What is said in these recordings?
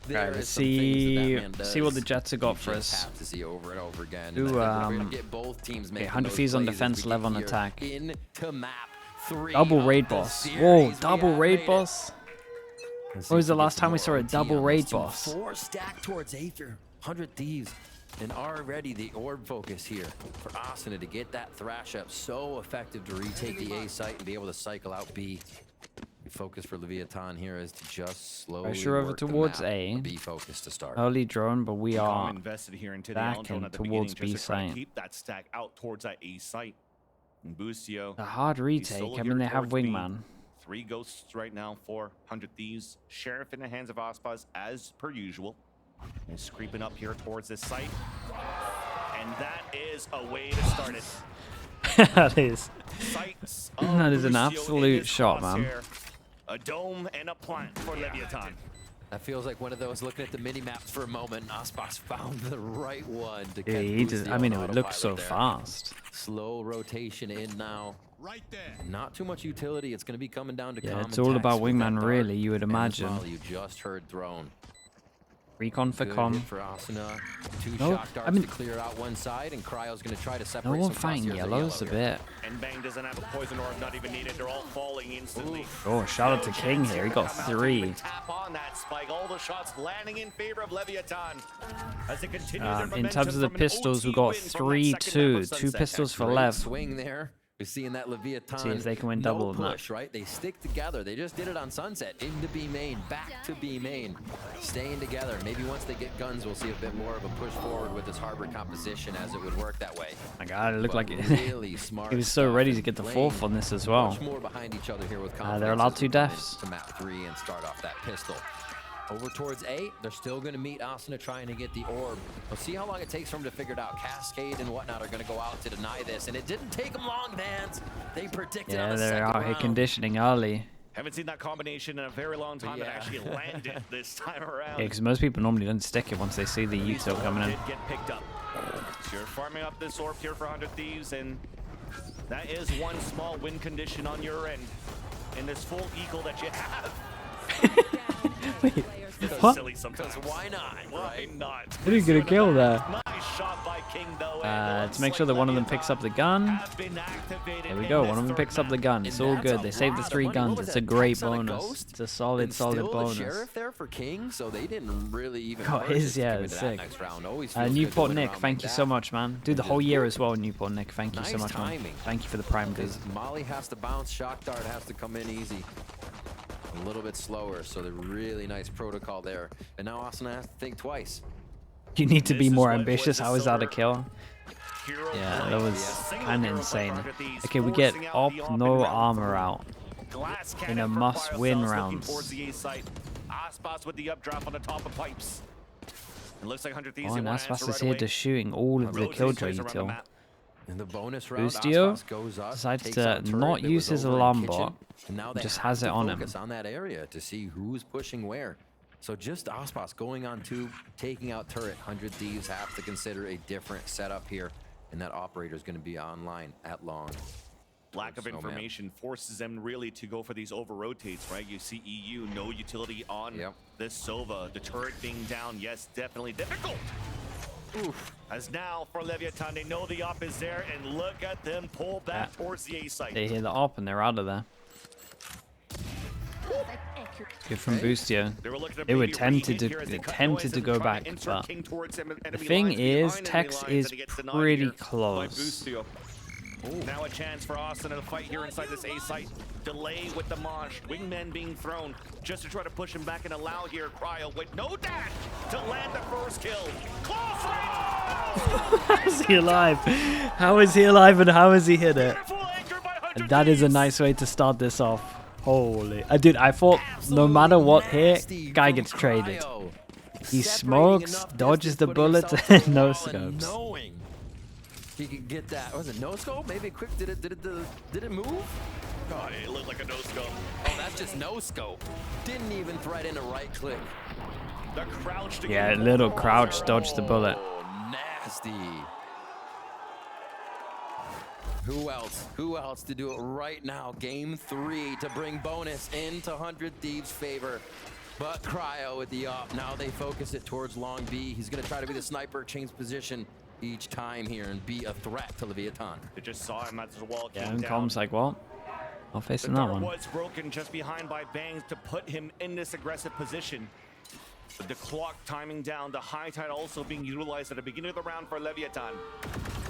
Right, let's see what the Jets have got for us. Ooh, okay, 100 Thieves on defense, LEV on attack. Double raid boss. Whoa, double raid boss? When was the last time we saw a double raid boss? 4 stacked towards A for 100 Thieves. And already the orb focus here for Asuna to get that thrash up. So effective to retake the A site and be able to cycle out B. The focus for Leviathan here is to just slowly Pressure over towards A. B focus to start. Early drone, but we are invested here into back the in at the towards beginning, B just to try and site. keep that stack out towards that A site. And Boostio, A hard retake. I mean, they have Wingman. 3 ghosts right now for 100 Thieves. Sheriff in the hands of Icebox as per usual. Is creeping up here towards this site. And that is a way to start it. That is. Sights That is an Boostio absolute is shot, man. crosshair. A dome and a plant for Leviathan. That feels like one of those looking at the mini maps for a moment. Icebox found the right one to Yeah, catch he does. Boostio I mean, on it would look so autopilot there. fast. Slow rotation in now. Right there. Not too much utility. It's going to be coming down to Yeah, common it's all about text with that Wingman, dart really, you would and this imagine. volley you just heard thrown. Recon for Good com. hit for Asuna. 2 No, shock darts I mean- to clear out one side, and Cryo's going to try to No separate one some fighting crosshairs of yellows a yellow here. bit. And Bang doesn't have a poison orb, not even needed. They're all falling instantly. Oh, shout out to King here. He got 3. Tap on that spike. All the shots landing in favor of Leviathan. As it continues their In momentum terms of the from an pistols, we OT got win from that 3-2. second map of 2 Sunset. pistols for Great Lev. swing there. We're seeing that Leviathan. See if they can win no double on that. push, right? They stick together. They just did it on Sunset. Into B main, back to B main. Staying together. Maybe once they get guns, we'll see a bit more of a push forward with this harbor composition as it would work that way. My God, it looked But like it. really smart He was so stuff ready to and get the playing 4th on this as well. much more behind each other here with they're confidence allowed as 2 we come deaths. into map 3 and start off that pistol. Over towards A, they're still going to meet Asuna trying to get the orb. We'll see how long it takes for them to figure it out. Cascade and whatnot are going to go out to deny this, and it didn't take them long, Vans. They predicted on Yeah, the they're second out here round. conditioning early. Haven't seen that combination in a very long time that Yeah. actually landed this time around. Yeah, because most people normally don't stick it once they see the At least util the coming orb in. did get picked up. So you're farming up this orb here for 100 Thieves, and that is one small win condition on your end. In this full eagle that you have. Wait, It's what? silly sometimes. Because why not, Why right? not? Who did he get a kill there? Nice shot by King, though. and To make sure that one of them picks up the gun. have been activated There we in go. this One of them third picks up the map. gun. It's And all that's good. a They saved the lot of 3 money. What guns. was It's a that, great 10 on a bonus. ghost? It's a solid, And solid still bonus. the sheriff there for King, so they didn't really even God, purchase his, to yeah, come it's into that sick. next round. Always feels good to Newport win a Nick, round thank like you that. so much, man. Do the And whole just- year as well, Newport Nick. Thank you so Nice much, man. timing. Thank you for the prime, dude. Because Molly has to bounce, shock dart has to come in easy. A little bit slower, so the really nice protocol there. And now Asuna has to think twice. You need to This be is more what ambitious. the How is that a silver kill? hero Yeah, play. that was Single kind of hero play insane. for these, Okay, we get forcing out op, the op in no round armor 3. out. Glass in cannon a for must-win Cryocells looking rounds. towards the A site. Aspas with the updraft on the top of pipes. It looks like 100 Thieves. Oh, they and wanna Aspas answer is right here away. just shooting all of the Rotates killjoy plays around the util. map. In the bonus round, Boostio Aspas goes up, decides takes to out turret not that use was his over in alarm kitchen, bot, and now they just have has to it on him. focus on that area to see who's pushing where. So just Aspas going on 2, taking out turret. 100 Thieves have to consider a different setup here, and that operator is going to be online at long. Lack of Snowman. information forces them really to go for these over rotates, right? You see EU, no utility on Yep. this Sova. The turret being down, yes, definitely difficult. Oof. As now for Leviathan, they know the op is there, and look at them pull back Yeah. towards the A site. They hear the op and they're out of there. Good from Okay. Boostio. They were looking to They were maybe tempted re-hit to here as they cut tempted noise to and go try back, insert but King towards the enemy thing lines, is, behind Tex enemy lines, is and it gets denied pretty here by close. Boostio. Now a chance for Austin to fight here inside this A site. Delay with the Mosh. Wingmen being thrown just to try to push him back and allow here Cryo with no dash to land the first kill. Close range! How is he alive? How is he alive and how has he hit it? Beautiful anchor by 100 And that is a Thieves. nice way to start this off. Holy. Dude, I thought no matter what hit, Nasty guy from gets traded. Cryo. He Separating smokes, enough dodges distance, the putting bullets, himself to and the no wall scopes. knowing he could get that. Was it no scope? Maybe quick. Did it move? Oh, it looked like a no scope. Oh, that's just no scope. Didn't even thread in a right click. The crouch to Yeah, get little over. crouch dodged the bullet. Oh, nasty. Who else? Who else to do it right now? Game 3 to bring bonus into 100 Thieves' favor. But Cryo with the up. Now they focus it towards long B. He's going to try to be the sniper, change position each time here and be a threat to Leviathan. They just saw him as the wall Yeah, came and down. Com's like, well, I'm facing The that dart one. was broken just behind by Bangs to put him in this aggressive position. But the clock timing down, the high tide also being utilized at the beginning of the round for Leviathan.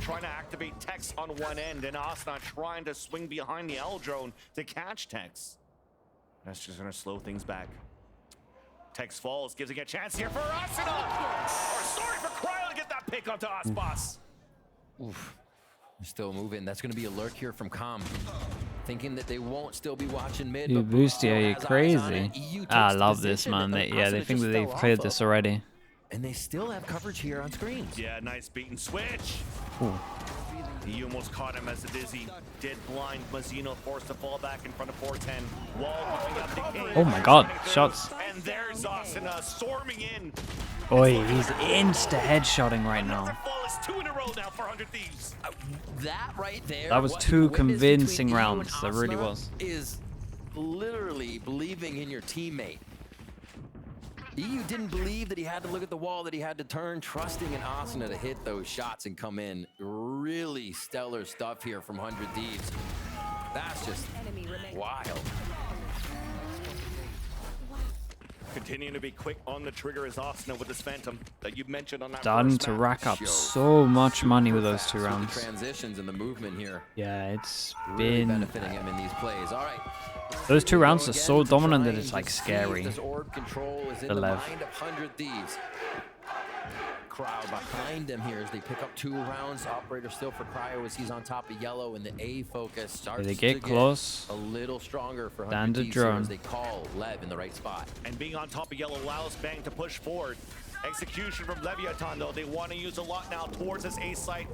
Trying to activate Tex on one end, and Asna trying to swing behind the L drone to catch Tex. That's just gonna slow things back. Tex falls, gives it a chance here for Asna! Or sorry for Cryo to get that pick onto Icebox. Oof. They're still moving. That's going to be a lurk here from Com. Thinking that they won't still be watching mid. You but Boosty, are you has eyes on crazy? it. EU I takes love this, position, man. and They Asuna think that just they've fell cleared off this of. already. And they still have coverage here on screens. Yeah, nice beat and switch. Ooh. He almost caught him as the Dizzy did blind. Mazzino forced to fall back in front of 410. Wall moving up the king. Oh my god, shots. And there's Asuna storming in. Oi, he's insta headshotting right Another now. flawless 2 in a row now for 100 Thieves. That right there. That was what two you witnessed convincing between EU and rounds. That really Asuna was. Is literally believing in your teammate. EU didn't believe that he had to look at the wall, that he had to turn, trusting in Asuna to hit those shots and come in. Really stellar stuff here from 100 Thieves. That's just wild. Continuing to be quick on the trigger is Asuna with this Phantom that you mentioned on that Starting first to map. rack up so much money with those Fast 2 with the rounds. transitions and the movement here. Yeah, it's Really been... benefiting him in these plays. All right. Those 2 rounds are so Again to dominant try that and it's like just see if scary. This orb control is in The the LEV. mind of 100 Thieves. Cryo behind them here as they pick up 2 rounds. Operator still for Cryo as he's on top of yellow, and the A focus starts They to get close. a little stronger for 100 Standard Thieves here drone. as they call Lev in the right spot. And being on top of yellow allows Bang to push forward. Execution from Leviathan, though. They want to use a lot now towards this A site.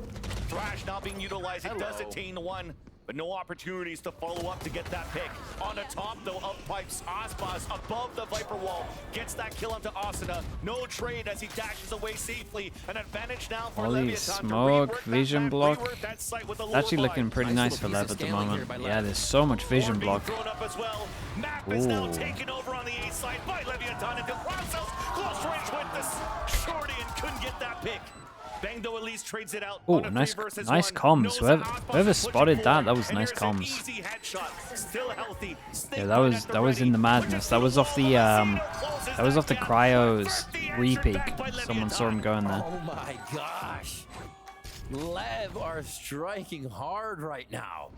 Thrash now being utilized. It does attain 1, but no opportunities to follow up to get that pick. On the top, though, up pipes Aspas above the Viper wall. Gets that kill onto Asuna. No trade as he dashes away safely. An advantage now for Holy Leviathan. smoke, to rework that vision map, block. rework that site with a It's actually lullaby. looking pretty Nice nice for little Lev piece at of the scaling moment. here by Yeah, Lev. there's so much vision Orb being block. thrown up as well. Map is now Ooh. taken over on the A side by Leviathan into Crowdcells. Close range with this shorty and couldn't get that pick. Bang though at least trades it out. Oh, on a nice 3 versus comms. 1. Knows that Aspas Whoever is pushing spotted that, forward, that was and nice here's an comms. easy headshot. Still healthy. Yeah, that was in the madness. That was off the Cryo's repeak. Someone saw him going there. Oh my gosh. Lev are striking hard right now.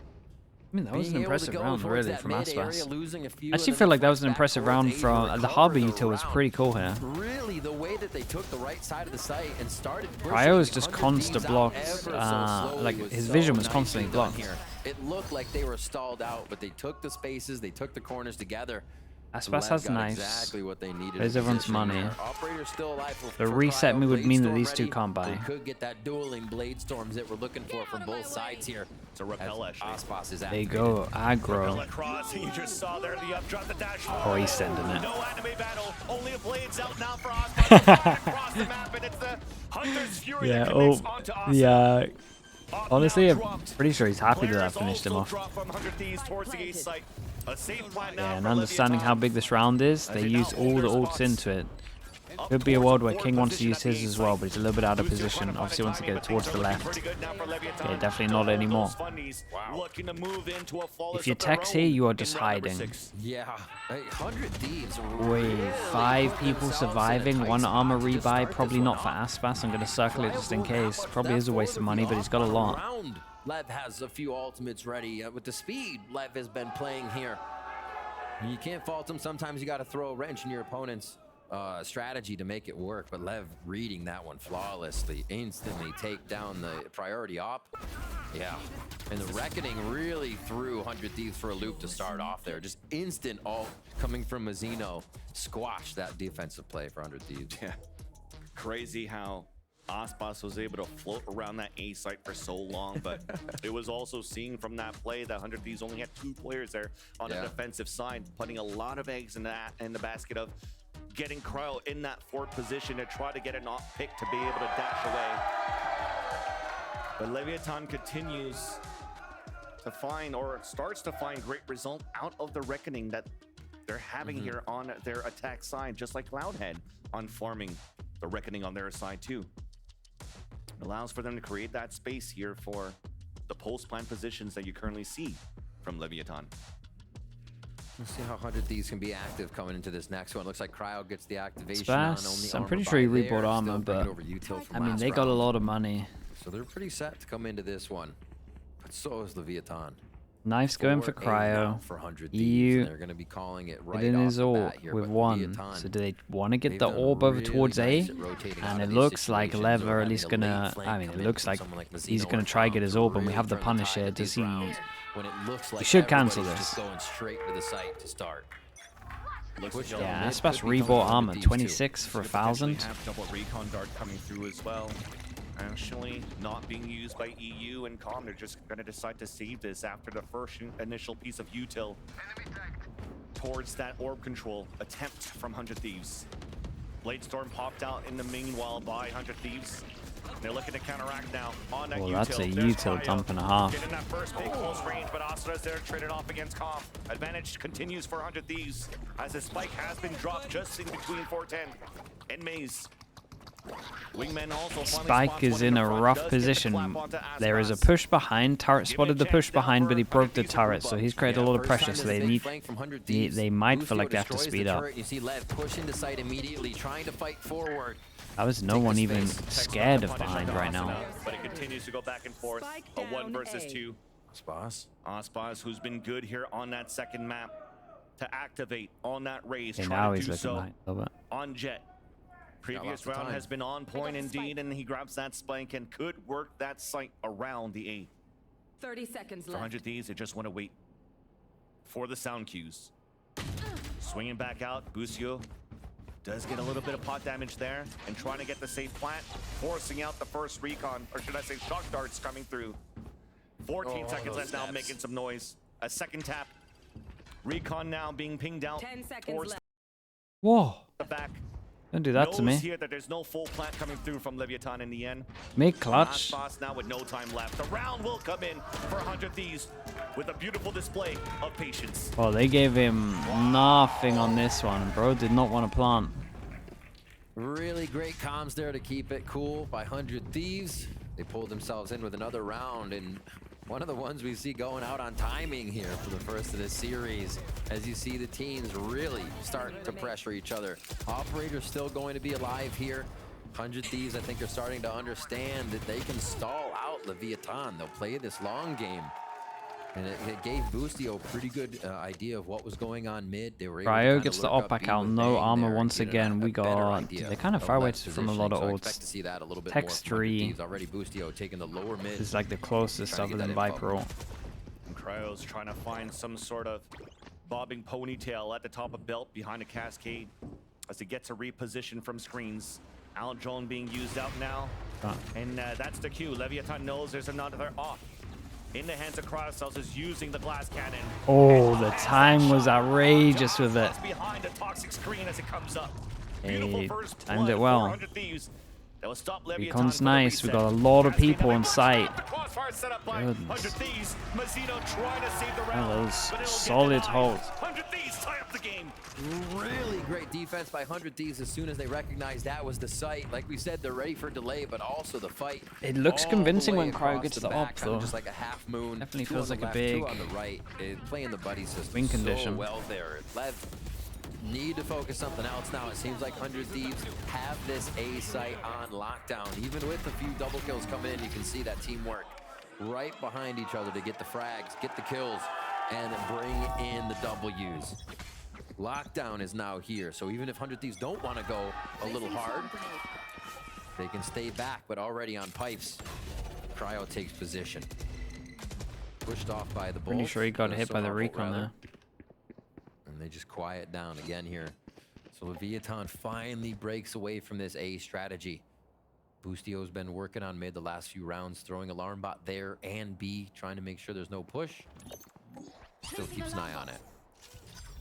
I mean, that was an Being able to impressive go round, towards really, that from mid area, Aspas. losing a few I actually and feel then like that was an back impressive towards round A to from the recover Harbor the Util was round. pretty cool here. Really, the way that they took the right side of the site and started pushing Cryo is just 100 constant Thieves out blocked, ever so slowly like, was his so vision was nicely constantly done blocked. here. It looked like they were stalled out, but they took the spaces, they took the corners together. Aspas Lev has got nice. exactly what they needed. There's in everyone's position money. there. Operator's still alive for The reset Cryo. me would mean that Bladestorm these 2 ready. can't buy. They could get that dueling blade storms that we're looking for from both sides here. To repel As actually. Aspas is There you activated. go, Repel aggro. across, and you just saw there the updraw, the dash. Oh, he's sending it. No anime battle, only a blades out now for Aspas. Across the map, and it's the Hunter's Fury Yeah, that connects oh, onto Asuna. yeah. Up Honestly, now I'm dropped. pretty sure he's happy that I Players finished him also off. drop from 100 Thieves towards the A site. A safe plan now Yeah, and for understanding how Leviathan. big this round is, As they they now used hold all the their ults spots. into it. Up Could be a towards world the where forward King wants to position use at the his A as well, site. but he's a little bit out of Lucio position. trying to Obviously find wants to a get timing, it but towards things the are looking left. pretty good now for Leviathan. Yeah, definitely To not hold anymore. those fundies, looking to move into a flawless If you're of their Tex here, own you are in just round number hiding. 6. Yeah, 100 Thieves. Wait, really 5 put people themselves in a surviving, tight 1 spot armor to rebuy, start probably this not one for off. Aspas. I'm going to circle it Cryo just in won't have case. much Probably left is a waste for of to money, be but he's got a off lot. round. Lev has a few ultimates ready. With the speed Lev has been playing here, you can't fault him. Sometimes you got to throw a wrench in your opponent's strategy to make it work, but Lev reading that one flawlessly, instantly take down the priority op. Yeah, and the Reckoning really threw 100 Thieves for a loop to start off there. Just instant ult coming from Mazzino squashed that defensive play for 100 Thieves. Yeah, crazy how Aspas was able to float around that A site for so long, but it was also seen from that play that 100 Thieves only had 2 players there on the defensive side, putting a lot of eggs in the basket of getting Cryo in that forward position to try to get an off pick to be able to dash away. But Leviathan continues to find, or starts to find, great result out of the Reckoning that they're having here on their attack side, just like Cloudhead on farming the Reckoning on their side too. Allows for them to create that space here for the post-plant positions that you currently see from Leviathan. Let's see how 100 Thieves can be active coming into this next one. Looks like Cryo gets the activation on only Spass, I'm armor pretty sure he by there. rebought armor, Still bringing but over util from I mean, last they got a round. lot of money. So they're pretty set to come into this one. But so is Leviathan. Knife's going for 4-8 now Cryo. for 100 Thieves, EU and they're going to be calling it right in off his the ult bat here, with but one. Leviathan, So do they want to get they've the done orb over really towards nice A? at rotating And out it of looks these like situations, LEV or are at having least a late gonna. flank I mean, come it in looks from like someone like he's Mazino gonna or try Tom get his to orb, and we really have the turn Punisher. tide of Does these he? rounds when it looks like He should cancel everybody's this. just going straight to the site to start. Looks like Yeah, mid Spass could be coming rebought from armor, the Thieves, too. 26 for Could potentially 1,000. have double recon dart coming through as well. Actually, not being used by EU and Com. They're just going to decide to save this after the first initial piece of util towards that orb control attempt from 100 Thieves. Blade Storm popped out in the meanwhile by 100 Thieves. They're looking to counteract now on that Well, util. that's a There's util Cryo dump and a half. getting that first big close range, but Astra's there traded off against Com. Advantage continues for 100 Thieves as the spike has been dropped just in between 410 and Maze. Wingman also Spike is in a rough position. There is a push behind. Turret spotted the push behind, but he broke the turret, so he's created a lot of pressure. So they might feel like they have to speed up. You see Lev pushing the site immediately, trying to fight forward. That was no one even scared of behind right now. But it continues to go back and forth. A 1 versus 2. Icebox, who's been good here on that second map to activate on that raise. Okay, Try now to he's do looking so like a little bit. on Jet. Previous round has been on point indeed, and he grabs that spike and could work that site around the A. 30 seconds For left. 100 Thieves, they just want to wait for the sound cues. Swinging back out, Busio does get a little bit of pot damage there and trying to get the safe plant, forcing out the first recon, or should I say shock darts coming through. 14 seconds left now, making some noise. A second tap. Recon now being pinged out 10 seconds towards left. Whoa! the back. Don't do that to me. Knows here that there's no full plant coming through from Leviathan in the end. Make Last clutch. boss now with no time left. The round will come in for 100 Thieves with a beautiful display of patience. Oh, they gave him nothing on this one. Bro did not want to plant. Really great comms there to keep it cool by 100 Thieves. They pulled themselves in with another round, and one of the ones we see going out on timing here for the first of this series. As you see the teams really start to pressure each other. Operator's still going to be alive here. 100 Thieves, I think, are starting to understand that they can stall out Leviathan. They'll play this long game. And it gave Boostio a pretty good idea of what was going on mid. They were able to Cryo kinda gets the lurk op back B out. with No Bang armor there once and get again. We a better got. idea They're kind of of far away left from a lot of positioning, so I expect to ults. see that a little bit Text more from 100 3. Thieves. Already Boostio taking the lower mid. This is like the closest Trying to other get than that info. Viper ult. And Cryo's trying to find some sort of bobbing ponytail at the top of belt behind a cascade as he gets a reposition from screens. Al drone being used out now. And that's the cue. Leviathan knows there's another off. In the hands of Cryocells is using the glass cannon. Oh, the time was outrageous with it. Behind a toxic screen as it comes up. Hey, Beautiful first timed blood it well. for 100 Thieves. That will stop Leviathan Recon's for the nice. We reset. got a lot of Has been people a on big site. shot. The crossfire set up by Goodness. 100 Thieves. Mazzino trying to save the round. That was but it'll get solid denied. hold. 100 Thieves tie up the game. Really great defense by 100 Thieves as soon as they recognized that was the site. Like we said, they're ready for delay, but also the fight. It looks all convincing the way when Cryo across gets the back, op, kinda though. just like a half moon. Definitely Two feels on the like a left, two big on the right. Playing the buddy system win so condition. well there. Lev need to focus something else now. It seems like 100 Thieves have this A site on lockdown. Even with a few double kills coming in, you can see that teamwork right behind each other to get the frags, get the kills, and bring in the W's. Lockdown is now here, so even if 100 Thieves don't want to go a little hard, they can stay back, but already on pipes. Cryo takes position. Pushed off by the Bolt. Pretty sure he got hit by the recon there. And they just quiet down again here. So Leviathan finally breaks away from this A strategy. Boostio's been working on mid the last few rounds, throwing alarm bot there and B, trying to make sure there's no push. Still keeps an eye on it.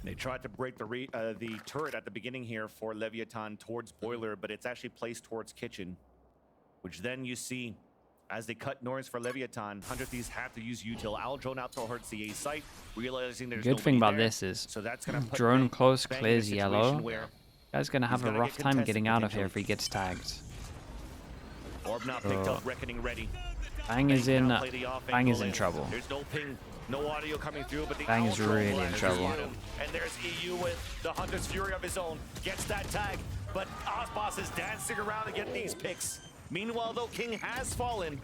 They tried to break the turret at the beginning here for Leviathan towards Boiler, but it's actually placed towards Kitchen, which then you see as they cut noise for Leviathan. 100 Thieves have to use util. Owl drone out towards the A site, realizing there's Good thing about there. this is So that's gonna put drone close Bang in a clears situation yellow. where Guy's gonna have a gonna rough get time contested getting out of here if potentially. he gets tagged. Orb now picked up, Reckoning ready. Bang is in. Now play the off Bang is angle in trouble. There's no ping, no audio coming through, but the Bang is Owl drone really will in actually trouble. hit him. And there's EU with the Hunter's Fury of his own. Gets that tag, but Icebox is dancing around to get these picks. Meanwhile, though, King has fallen.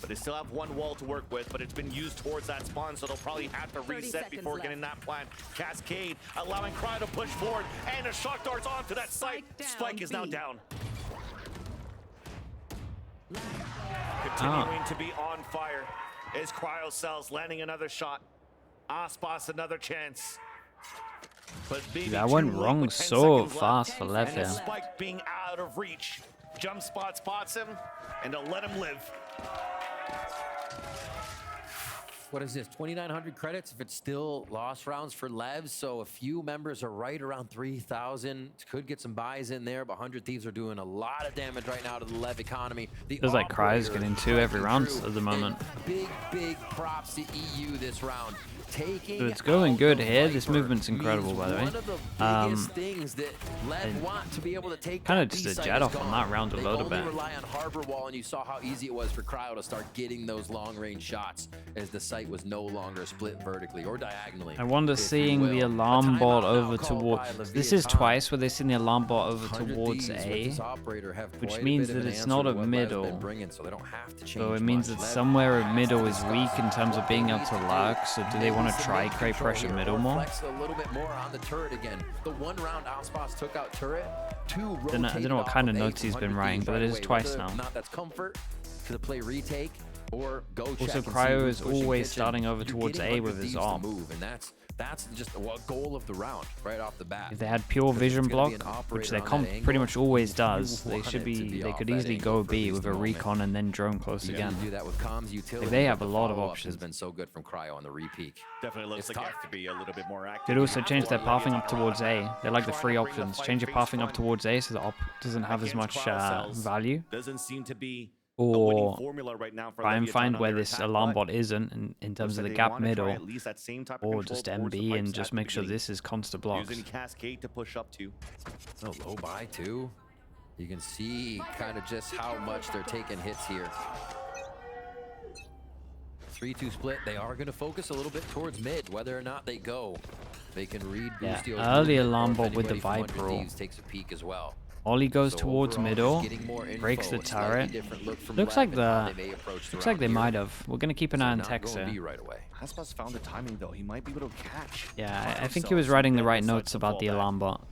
But they still have one wall to work with, but it's been used towards that spawn, so they'll probably have to reset before getting that plant. Cascade allowing Cry to push forward, and a shock darts onto that site. Spike is now down. Continuing to be on fire is Cryo Cells landing another shot. Icebox another chance. But That went wrong so fast for LEV and here. the Spike being out of reach. Jump spot spots him, and they'll let him live. What is this, 2,900 credits if it's still lost rounds for LEV? So a few members are right around 3,000. Could get some buys in there, but 100 Thieves are doing a lot of damage right now to the LEV economy. Feels like Cry's getting 2 every round at the moment. Big props to EU this round. So it's going good here. This movement's incredible, by the way. One of the biggest things that LEV want to be able to take Kind of that just B-site a jet is off on gone. that round a They little only bit. rely on Harbor Wall, and you saw how easy it was for Cryo to start getting those long-range shots as the site was no longer split vertically or diagonally. I wonder seeing the alarm bot over towards. This is twice where they've seen the alarm bot over towards A, which means that it's not a middle. So it means that somewhere a middle is weak in terms of being able to lurk. So do they want to try create pressure middle more? A little bit more on the turret again. The one round Icebox took out turret. I don't know what kind of notes he's been writing, but it is twice now. Not that's comfort to the play retake or go check. Also, and see Cryo who's is pushing always kitchen. starting over You're towards getting A with 100 his Thieves to arm. move, and that's just a goal of the round right off the bat. If they had pure vision It's gonna block, be an which operator their on comp that angle, pretty much always you does, they want should it to be. They off could that easily angle go for at B least with a a moment. recon and then drone close You again. gotta do that with comms utility. They have but a the lot of follow-up options. Has been so good from Cryo on the repeak. Definitely looks It's like you tough. have to be a little bit more active. They'd also change their pathing up Leviathan towards A. They like the trying free to bring the options. fight Change your face pathing up front towards A so the op doesn't have as against much Cryo Cells. value. Doesn't seem to be a winning Or formula right now for try and Leviathan find on where their this attack, alarm but bot isn't in terms looks of like the they gap wanna try middle. at least that same type of Or control just towards the MB and pipes just at the make sure beginning. this is constant blocks. Using Cascade to push up to. No low buy too. You can see kind of just how much they're taking hits here. 3-2 split. They are going to focus a little bit towards mid, whether or not they go. They can read Yeah, Boostio's early movement, or alarm if bot with the anybody from 100 Viper roll. Thieves takes a peek as well. Ollie goes So towards overall, middle, just getting more info, breaks the a slightly turret. different look from Looks LEV like and how the they may approach the looks like round they here. might have. We're gonna keep an So eye on not going Texter. B right away. Icebox found the timing though. He might be able to catch. Yeah, I Cryo think he was Cells writing the and right decide notes to about fall the back. alarm bot.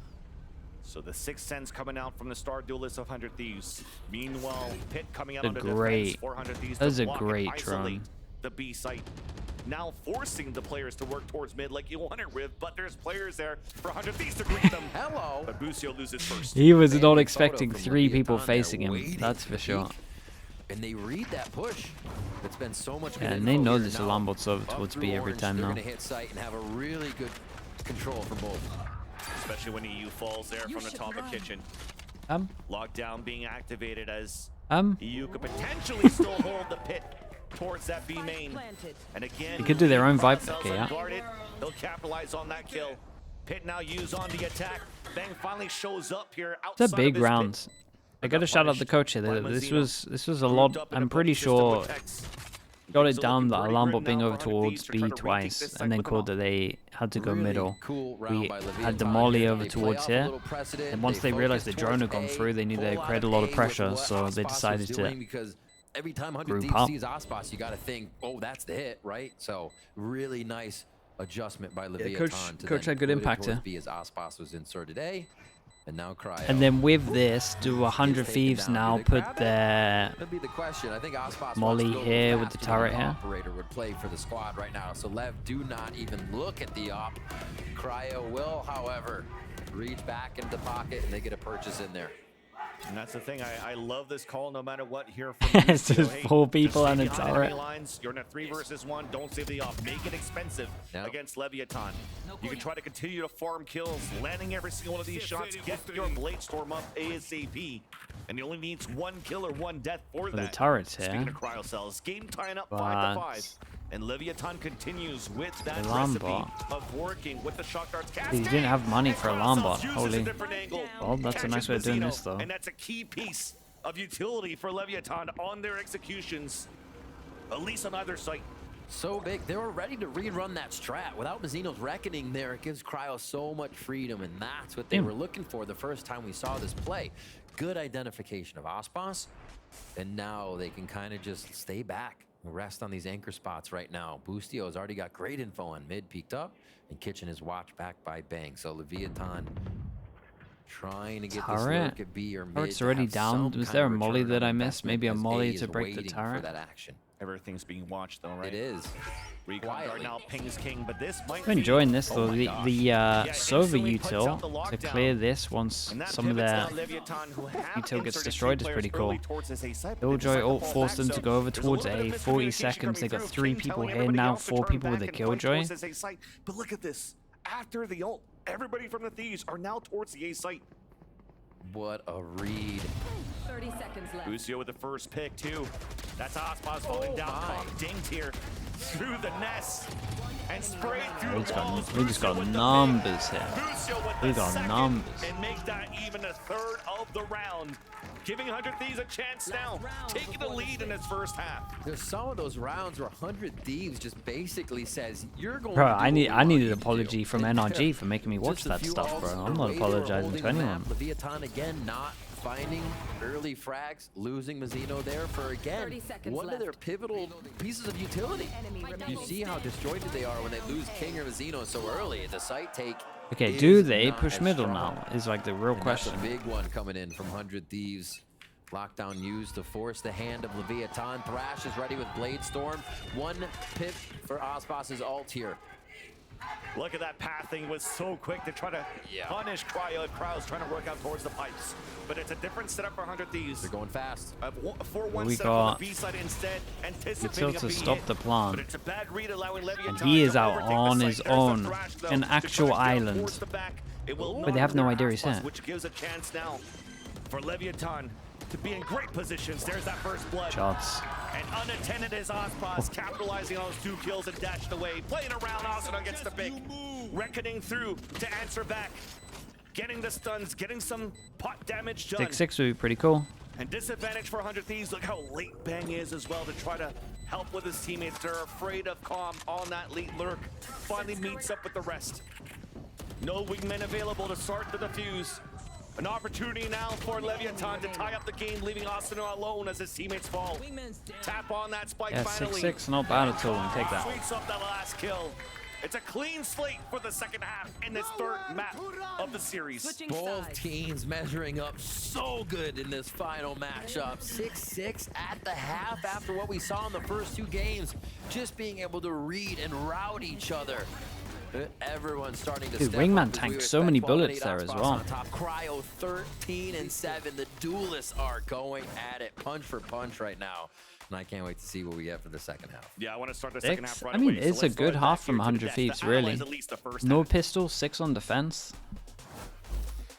So the Sixth Sense coming out from the star duelist of 100 Thieves. Meanwhile, Pit coming out A on the great- defense. 400 Thieves that is to a block great and isolate drone. the B site. Now forcing the players to work towards mid like you wanted, Riv, but there's players there for 100 Thieves to greet them. Hello. But Busio loses first. He was Fancy not photo expecting from 3 people Leviathan there, facing him. waiting That's to for sure. peek. And they read that push. It's been so much good Yeah, and info they know here. this Now, alarm bot's over up towards through B every orange, time they're now. gonna hit site and have a really good control for both. Especially when EU falls there from the top of kitchen. Lockdown being activated as EU could potentially still hold the Pit towards that B main. And again, They could do their own Viper themselves pick, yeah. unguarded. They'll capitalize on that kill. Pit now used on the attack. Bang finally shows up here outside It's a big of his round. pit. I gotta shout out the coach here. by This Mazzino. was a Grouped lot. up in a I'm pretty boost system sure with Tex. got Things it are down looking the pretty alarm grim bot being now over for 100 towards Thieves to B try to retake twice, this and then site with called them that they had to go Really middle. cool round We by had Leviathan the molly here. over They play towards off a here, little precedent. and once they realized the focus drone had towards gone A, through, they knew they pull created out a lot of A pressure, with what so they Icebox was decided to doing, because every time 100 group Thieves up. sees Icebox, you got to think, oh, that's the hit, right? So really nice adjustment by Leviathan. to Coach then had good put it impact towards here. B as Icebox was inserted A, and now Cryo. And then with this, do 100 taken Thieves down. now Do they put grab it? their That'd be the question. I think Icebox Molly wants to go here with the faster than turret an here. Operator would play for the squad right now. So Lev do not even look at the op. Cryo will, however, reach back into the pocket and they get a purchase in there. And that's the thing. I love this call no matter what here from It's just hey, 4 people just on a stay behind enemy turret. lines. You're in a 3 versus 1. Don't save the off. Make it expensive against Leviathan. You can try to continue to farm kills, landing every single one of these shots. Get your Blade Storm up ASAP. And he only needs 1 kill or 1 death for that. The turrets here. Speaking of cryo cells, game tying up 5-5. And Leviathan continues with that Alarm recipe bot. of working with the shock darts. He didn't have money for alarm bot. Uses Holy. a different angle. Well, that's a nice way of doing this, though. And that's a key piece of utility for Leviathan on their executions, at least on either site. So big, they were ready to rerun that strat. Without Mazzino's reckoning there, it gives Cryo so much freedom, and that's what they were looking for the first time we saw this play. Good identification of Icebox, and now they can kind of just stay back, rest on these anchor spots right now. Boostio's already got great info on mid, peeked up, and Kitchen is watched back by Bang. So Leviathan trying to get this lurk at B or mid. Turret's already down. Was there a molly that I missed? Maybe a molly to break the turret? That action. Everything's being watched though, right? It is. Recon Guard now pings King, but this might I'm enjoying this though. The Sova instantly puts out the util to lockdown. clear this once And that some of pivots their now Leviathan, who have util gets inserted destroyed, is players pretty cool. early towards this A site, but Killjoy they ult decide to forced fall them back, to go over so towards there's a little A. bit of 40 miscommunication seconds. They coming got through. 3 King people telling here everybody now, else to 4 turn people with the back and fight Killjoy. towards this A site. But look at this. After the ult, everybody from the Thieves are now towards the A site. What a read. 30 seconds left. Lucio with the first pick too. That's Icebox falling down. Dinged here through the nest and sprayed through the walls. We just got Lucio with the numbers pick. here. Lucio with We the got second numbers. and make that even a third of the round. Giving 100 Thieves a chance now, taking the lead in its first half. There's some of those rounds where 100 Thieves just basically says you're going Bro, to do I needed an what apology you from do. NRG for making me watch Just a that few stuff, ults, bro. the I'm not way they were apologizing holding to the anyone. map, Leviathan again not finding early frags, losing Mazzino there for again 30 seconds one of their left. pivotal pieces of utility. Enemy You remaining. see how disjointed they are when they lose King or Mazzino so early. The site take Okay, is do they not push as middle strong. now? Is like the real And question. that's a big one coming in from 100 Thieves. Lockdown used to force the hand of Leviathan. Thrash is ready with Blade Storm. 1 pip for Icebox's ult here. Look at that pathing. Was so quick to try to punish Cryo. Cryo's trying to work out towards the pipes. But it's a different setup for 100 Thieves. They're going fast. A 4-1 We setup on got the B side instead, Util anticipating a to B stop hit. the plant. But it's a bad read, allowing Leviathan And he is to out overtake the on site. his There's the own, Thrash, though, an to actual try to steer island. towards the back. It will But they have no not idea allow he's Icebox, here. which gives a chance now for Leviathan to be in great positions. There's that first blood. Shots. And unattended is Icebox, capitalizing on those 2 kills and dashed away. Playing around, Arsenal gets the pick. Reckoning through to answer back. Getting the stuns, getting some pot damage done. 6-6 would be pretty cool. And disadvantage for 100 Thieves. Look how late Bang is as well to try to help with his teammates. They're afraid of Calm on that late lurk. Finally meets up with the rest. No wingmen available to start the defuse. An opportunity now for Leviathan to tie up the game, leaving Arsenal alone as his teammates fall. Tap on that spike Yeah, finally. 6-6, not bad at all. We take that. Sweeps up that last kill. It's a clean slate for the second half in this third map of the series. Switching Both sides. teams measuring up so good in this final matchup. 6-6 at the half after what we saw in the first 2 games. Just being able to read and route each other. Everyone's starting to Dude, step Wingman up as we tanked so many expect 12 and bullets 8 there as Icebox well. on top. Cryo 13-7. The duelists are going at it punch for punch right now. And I can't wait to see what we get for the second half. Yeah, I want to start the second half 6? right I mean, away, so it's a let's good throw it half back from here to 100 Death to Thieves, analyze really. at least the first No half. pistol, 6 on defense.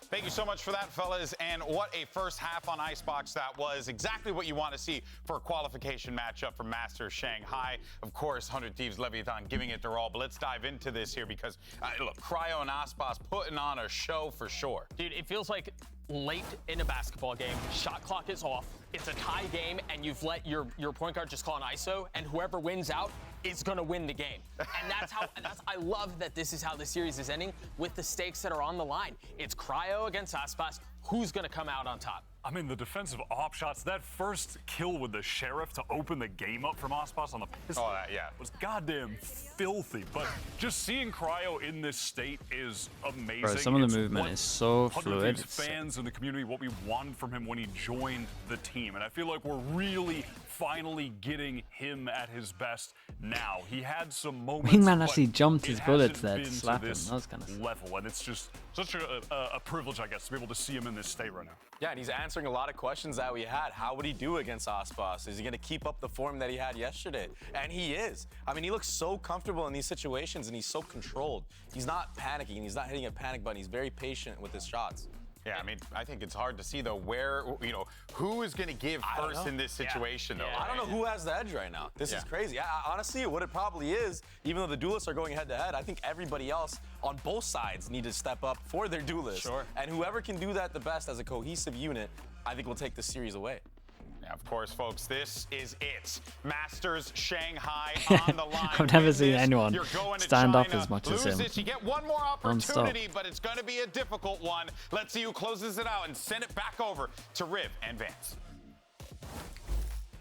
Thank you so much for that, fellas. And what a first half on Icebox that was. Exactly what you want to see for a qualification matchup for Masters Shanghai. Of course, 100 Thieves Leviathan giving it their all. But let's dive into this here because, look, Cryo and Icebox putting on a show for sure. Dude, it feels like late in a basketball game, shot clock is off, it's a tie game, and you've let your point guard just call an ISO, and whoever wins out is gonna win the game. And I love that this is how the series is ending with the stakes that are on the line. It's Cryo against Icebox. Who's gonna come out on top? I mean, the defensive op shots, that first kill with the Sheriff to open the game up from Icebox on the pistol was goddamn filthy. But just seeing Cryo in this state is amazing. Bro, some of the It's movement what is so 100 fluid. Thieves fans in the community, what we wanted from him when he joined the team. And I feel like we're really finally getting him at his best now. He had some moments. Wingman but actually jumped his it bullets hasn't there to been slap him. this That was kind of level. And it's just such a privilege, I guess, to be able to see him in this this state right now. Yeah, and he's answering a lot of questions that we had. How would he do against Icebox? Is he going to keep up the form that he had yesterday? And he is. I mean, he looks so comfortable in these situations, and he's so controlled. He's not panicking. He's not hitting a panic button. He's very patient with his shots. Yeah, I mean, I think it's hard to see, though, where, you know, who is going to give first in this situation, though. I don't know who has the edge right now. This is crazy. Honestly, what it probably is, even though the duelists are going head-to-head, I think everybody else on both sides need to step up for their duelists. Sure. And whoever can do that the best as a cohesive unit, I think will take the series away. Yeah, of course, folks, this is it. Masters Shanghai on the line. I've never Win seen this, anyone you're going to stand up China. as much Lose as him. This, you get one more Non-stop. opportunity, but it's going to be a difficult one. Let's see who closes it out and send it back over to Riv and Vance.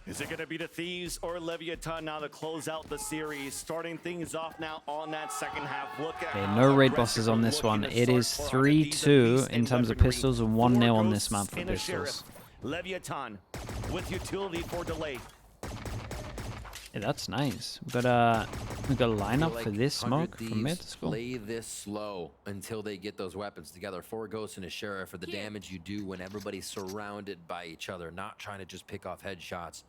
Is it going to be the Thieves or Leviathan now to close out the series? Starting things off now on that second half. Look at Okay, no raid bosses on this one. It is 3-2 in terms of pistols and 1-0 on this map for pistols. Leviathan with utility for delay. Yeah, that's nice. We got a lineup for this smoke from mid. Play this slow until they get those weapons together. 4 ghosts and a sheriff for the damage you do when everybody's surrounded by each other, not trying to just pick off headshots.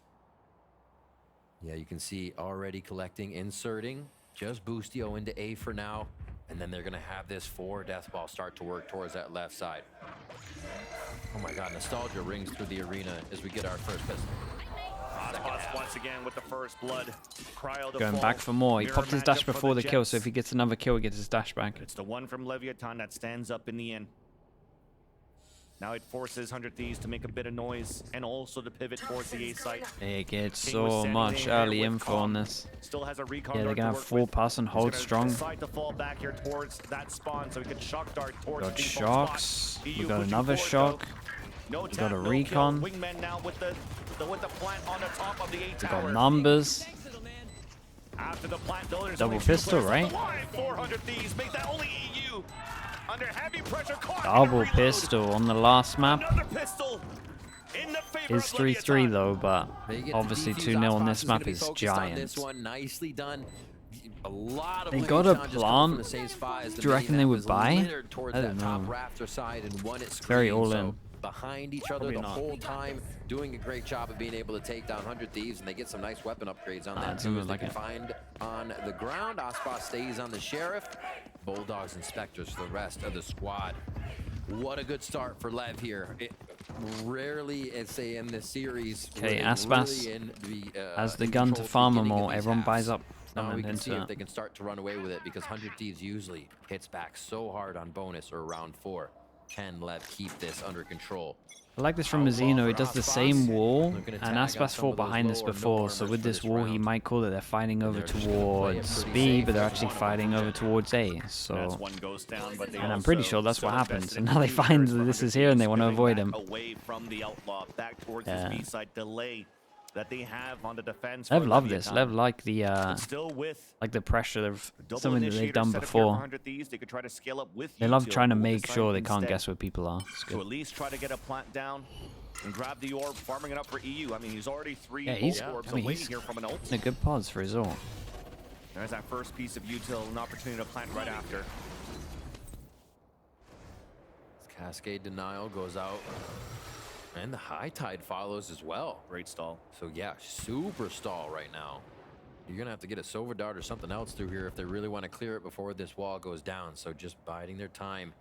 Yeah, you can see already collecting, inserting, just Boostio into A for now, and then they're gonna have this 4 death ball start to work towards that left side. Oh my God, nostalgia rings through the arena as we get our first pistol. Once again with the first blood. Cryo Going back for more. He popped his dash before the kill, so if he gets another kill, he gets his dash back. It's the one from Leviathan that stands up in the end. Now it forces 100 Thieves to make a bit of noise and also to pivot towards the A site. They get so much early info on this. Still has a recon Yeah, they're dart gonna to have work full with. pass and hold He's strong. gonna decide to fall back here towards that spawn so he can shock dart towards Got the default shocks. spot. We EU got pushing another forward, shock. though. No We tap, got a no recon. kill. Wingman now with the plant on the top of the A We tower. got numbers. After the plant, though, there's Double only 2 pistol, players right? alive. 400 Thieves make that only EU under heavy pressure. Caught Double reload. pistol on the last map. Another pistol in the favor It's of 3-3 Leviathan. though, but They get to obviously defuse. 2-0 on Icebox this is map gonna be is focused on giant. This one nicely done. A lot of They wing got a shots just come plant. from the Saints Fi as the Do you reckon main they map would is buy? littered towards I that don't top know. rafter side and one it's Very all so in. behind each other Probably the not. whole time, doing a great job of being able to take down 100 Thieves, and they get some nice weapon upgrades on that it's too, almost as they like can it. find on the ground. Icebox stays on the Sheriff. Bulldogs and Spectres for the rest of the squad. What a good start for Lev here. Rarely, I'd say, in this series. Okay, really Aspas has the gun to farm them all. Everyone buys up. Now we can into see if that. they can start to run away with it, because 100 Thieves usually hits back so hard on bonus or round 4. Can Lev keep this under control? I like this from Mazzino. He does the same wall, and Aspas fought behind this before, so with this wall, he might call it they're fighting over towards B, but they're actually fighting over towards A. That's So, one goes down, but they and I'm pretty also sure that's what still happens. invested And in now they two find players that for this 100 is here, and they Thieves, want to moving avoid back him. away from the outlaw, back towards Yeah. this B side delay that they have on the defense. Lev for love this. Leviathan. Lev like the Still with pressure of double something that they've initiator done set up here for before. 100 Thieves. They could try to scale up with They love util, trying to but make decide sure they can't instead guess where people are. It's to good. at least try to get a plant down and grab the orb, farming it up for EU. I mean, he's already 3 Yeah, he's- orbs I mean, away he's here from an ult. In a good pause for his ult. There's that first piece of util, an opportunity to plant right after. Cascade denial goes out. And the high tide follows as well. Great stall. So yeah, super stall right now. You're gonna have to get a Sova Dart or something else through here if they really want to clear it before this wall goes down. So just biding their time.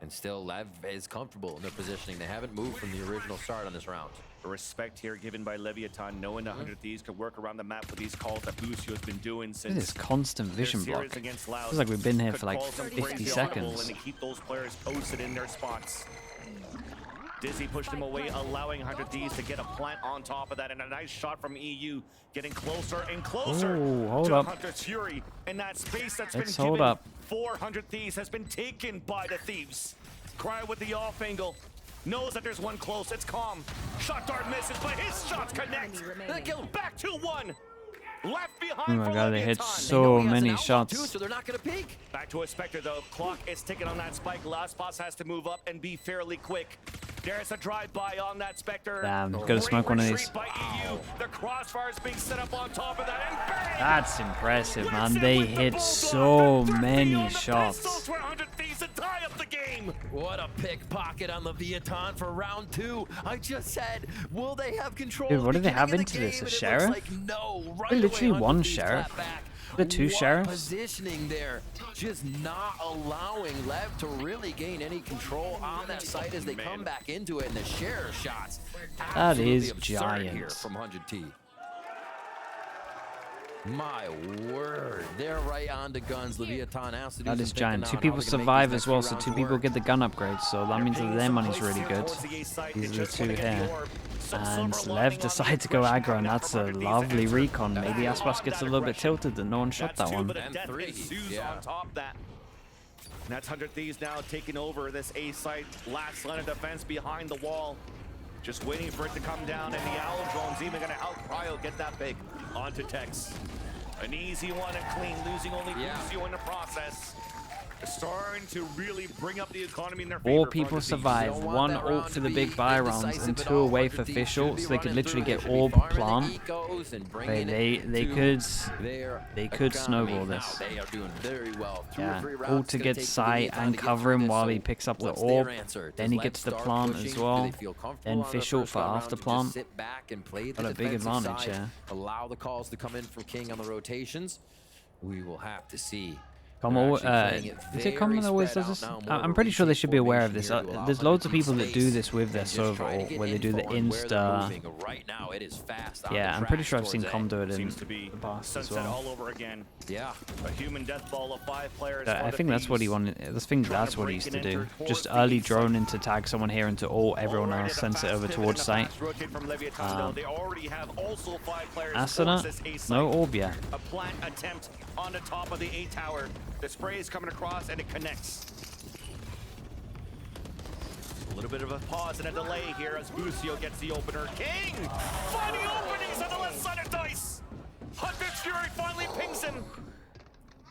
And still, Lev is comfortable in their positioning. They haven't moved from the original start on this round. The respect here given by Leviathan, knowing that 100 Thieves could work around the map with these calls that Lucio's been doing Look at since this constant their vision series block. against Laos. Feels like we've been here Could for like call some 50 crazy audible seconds. And to keep those players posted in their spots. Dizzy pushed him away, allowing 100 Thieves to get a plant on top of that, and a nice shot from EU, getting closer and closer Ooh, hold to up. Hunter's Fury. And that space that's Let's been hold given up. 400 Thieves has been taken by the Thieves. Cry with the off angle. Knows that there's one close. It's calm. Shot dart misses, but his shots connect. That kill back to 1. Left behind. Oh my for god, they hit Leviathan. so He has an many outlaw shots. too, so they're not gonna peek. Back to a Spectre though. Clock is ticking on that spike. Last boss has to move up and be fairly quick. There's a drive-by on that Spectre. Damn, gotta Great smoke one of retreat these. by EU. The crossfire is being set up on top of that, and bang! That's impressive, man. Whips it They with the hit Bulldog. so They're many on the shots. pistols where 100 Thieves to tie up the game. What a pickpocket on Leviathan for round 2. I just said, will they have control? Dude, what do they have Beginning into of the this? A game, and it sheriff? looks like no. Right They literally away, one 100 Thieves sheriff. clap back. The 2 What sheriffs? Positioning there, just not allowing Lev to really gain any control on that site as they come back into it, and the sheriff shots. That is absurd here giant. from 100T. My word, they're right on to guns. Leviathan has to do That is some giant. thinking 2 now. people How are they gonna make survive these as well, next so few 2 rounds people work? get the gun upgrade, so that means that their money's really good. These are the 2 here. And Lev decided to go aggro, and that's a lovely recon. Maybe Icebox gets a little bit tilted that no one shot that one. And 3. On top of that. And that's 100 Thieves now taking over this A site. Last line of defense behind the wall. Just waiting for it to come down, and the Owl Drone's even going to help Cryo get that big onto Tex. An easy one and clean, losing only Lucio in the process. They're starting to really bring up the economy in their favor. 4 people survive, 1 ult for the big buy rounds, and 2 away for fish ult, so they could literally get orb plant. They could snowball this. They are doing very well. Yeah, ult to get sight and cover him while he picks up the orb. Then he gets the plant as well. Then fish ult for after plant. Got a big advantage here. Allow the calls to come in from King on the rotations. We will have to see. Is it common that always does this? I'm pretty sure they should be aware of this. There's loads of people that do this with their server ult, where they do the insta. Yeah, I'm pretty sure I've seen Com do it in the past as well. All over again. Yeah, a human death ball of 5 players. I think that's what he wanted. I think that's what he used to do. Just early drone in to tag someone here into ult, everyone else sends it over towards site. Asana, no orb yet. A plant attempt on the top of the A tower. The spray is coming across and it connects. A little bit of a pause and a delay here as Lucio gets the opener. King finding openings on the left side of Dice. 100 Fury finally pings him.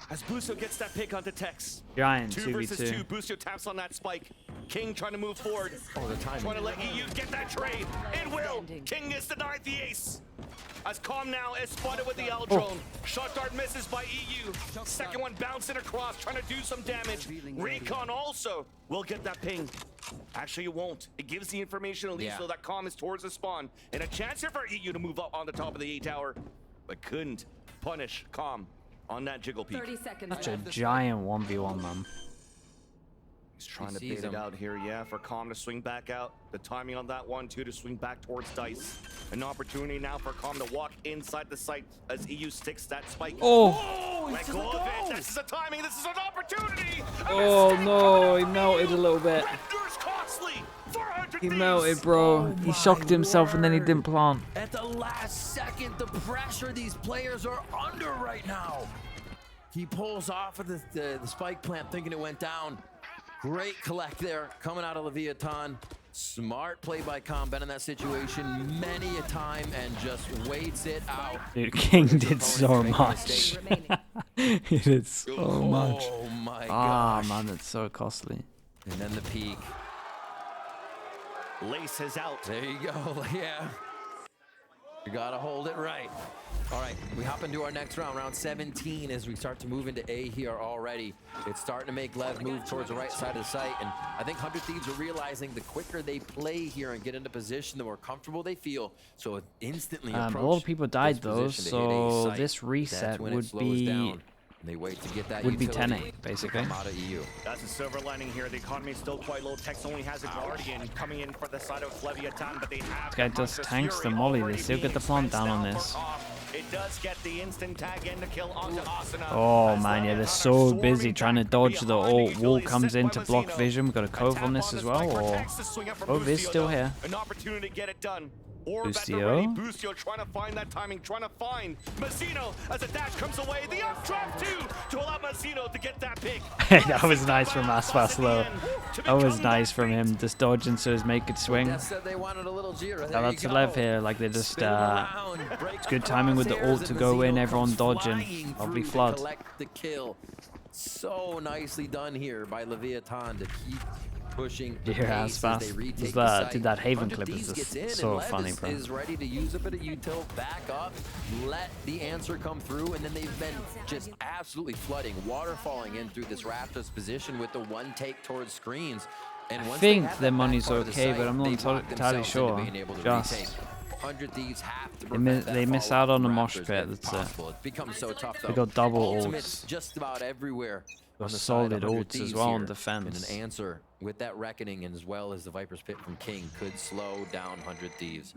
As Bucio gets that pick onto Tex. Giant 2 versus 2. 2v2. Bucio taps on that spike. King trying to move forward. the timing. Trying to let EU get that trade. It will. King is denied the ace. As Com now is spotted with the L drone. Shot dart misses by EU. Second one bouncing across, trying to do some damage. Recon also will get that ping. Actually, it won't. It gives the information at least so that Com is towards the spawn. And a chance here for EU to move up on the top of the A tower, but couldn't punish Com on that jiggle peek. 30 seconds Such a left. giant 1v1, man. He's trying to bait it out here, for Com to swing back out. The timing on that one, too, to swing back towards Dice. An opportunity now for Com to walk inside the site as EU sticks that spike. Oh! Let go of it. This is a timing. This is an opportunity. Oh no, he melted a little bit. Renders costly. 400 He Thieves. melted, bro. He shocked himself and then he didn't plant. At the last second, the pressure these players are under right now. He pulls off of the spike plant thinking it went down. Great collect there coming out of Leviathan. Smart play by Com. Been in that situation many a time and just waits it out. Dude, King did so much. He did so much. Oh my Ah, gosh. man, it's so costly. And then the peak. Lace is out. There you go. Yeah. You gotta hold it right. All right, we hop into our next round, round 17, as we start to move into A here already. It's starting to make Lev move towards the right side of the site, and I think 100 Thieves are realizing the quicker they play here and get into position, the more comfortable they feel. So instantly A approach lot of people died this though, position to hit A so site. this reset That's when it would slows be down. They wait to get that would be utility 10-8 to basically. come out of EU. That's a silver lining here. The economy is still quite low. Tex only has a Guardian coming in for the side of Leviathan, but they have This guy just tanks the molly. They still get the plant down on this. It does get the instant tag in to kill onto Asuna. Oh man, yeah, they're so busy trying to dodge the ult. Wall comes in to block vision. We've got a Cove on this as well, or Cove is still here. An opportunity to get it done. Orb at the Lucio. ready. Bucio trying to find that timing, trying to find Mazzino as a dash comes away. The up drop too to allow Mazzino to get that pick. That was nice from Aspas though. That was nice from him, just dodging so his mate could swing. That said they wanted a little Jira. Now that's 11 here, like they just it's good timing with the ult to go in, everyone dodging. Lovely flood. Collect the kill. So nicely done here by Leviathan to keep pushing Dear ass fast. Was that, did that Haven clip is just so funny, bro. Is ready to use a bit of util, back up, let the answer come through, and then they've been just absolutely flooding, water falling in through this Raptors position with the one take towards screens. And I once think they have their that money's back part of the okay, site, but I'm not they've locked entirely themselves sure. into being able to Just retake. 100 Thieves have to they prevent that miss follow-up out on the from mosh Raptors pit. if That's possible. it. It's become so tough, though. They got double Ultimates ults. just about everywhere. Got On the solid side of 100 ults as Thieves well here. on defense. And an answer with that reckoning, and as well as the Viper's Pit from King, could slow down 100 Thieves.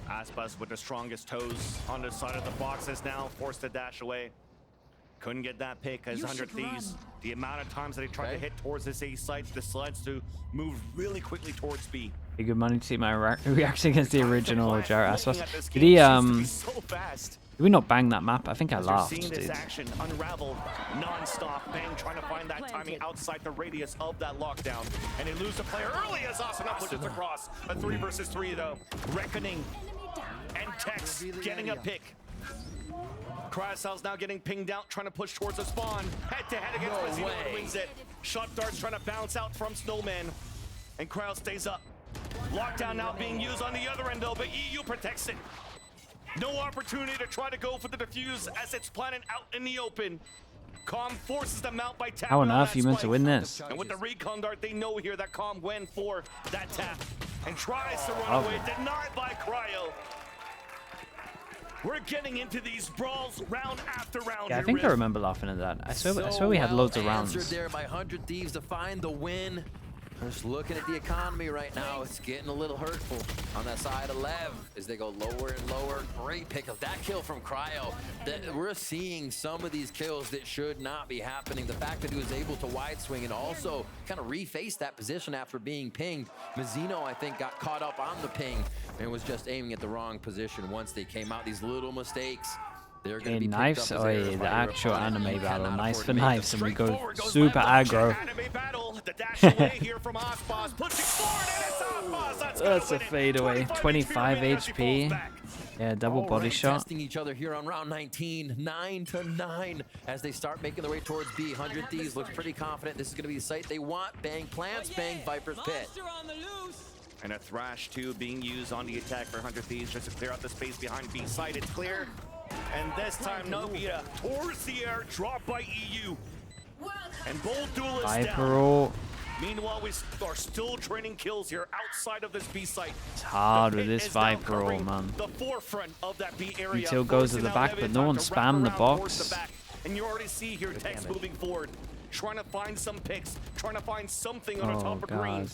Icebox with the strongest toes on the side of the boxes now, forced to dash away. Couldn't get that pick as 100 Thieves. The amount of times that they tried to hit towards this A site decides to move really quickly towards B. Hey, good money to see my reaction against the original Jarrett Icebox. Did he did we not bang that map? I think I laughed, seeing this dude. action unravel non-stop. Bang trying to find that timing outside the radius of that lockdown. And they lose the player early as Asuna pushes across. A 3 versus 3 though. Reckoning and Tex getting a pick. Cryocel's now getting pinged out, trying to push towards the spawn. Head-to-head against Mazzino and wins it. Shot darts trying to bounce out from Snowman. And Cryo stays up. Lockdown now being used on the other end though, but EU protects it. No opportunity to try to go for the defuse as it's planted out in the open. Calm forces them out by tapping. How on earth are you meant to win this? And with the recon dart, they know here that Calm went for that tap. And tries to run away, denied by Cryo. We're getting into these brawls round after round. Yeah, I think I remember laughing at that. I swear we had loads of rounds. Answered there by 100 Thieves to find the win. Just looking at the economy right now, it's getting a little hurtful on that side of LEV as they go lower and lower. Great pick up that kill from Cryo. We're seeing some of these kills that should not be happening. The fact that he was able to wide swing and also kind of reface that position after being pinged. Mazzino, I think, got caught up on the ping and was just aiming at the wrong position once they came out. These little mistakes. They're going to be knives, picked up as the actual opponent. anime battle, Cannot nice afford for to make knives, them and we go Forward goes super Icebox. aggro. Anime battle. The dash away here from Icebox, pushing forward, and it's Icebox. That's a fadeaway. 25 HP. Yeah, double body shot. Testing each other here on round 19, 9-9 as they start making their way towards B. 100 Thieves looks pretty confident this is going to be the site they want. Bang plants, bang Viper's Pit. And a Thrash 2 being used on the attack for 100 Thieves just to clear out the space behind B side. It's clear. And this time, Novita towards the air, dropped by EU. And both duelists down. Meanwhile, we are still training kills here outside of this B site. It's hard with this Viper roll, man. The forefront of that B area. Util goes to the back, but no one spammed the box. And you already see here Tex moving forward, trying to find some picks, trying to find something on the top of green.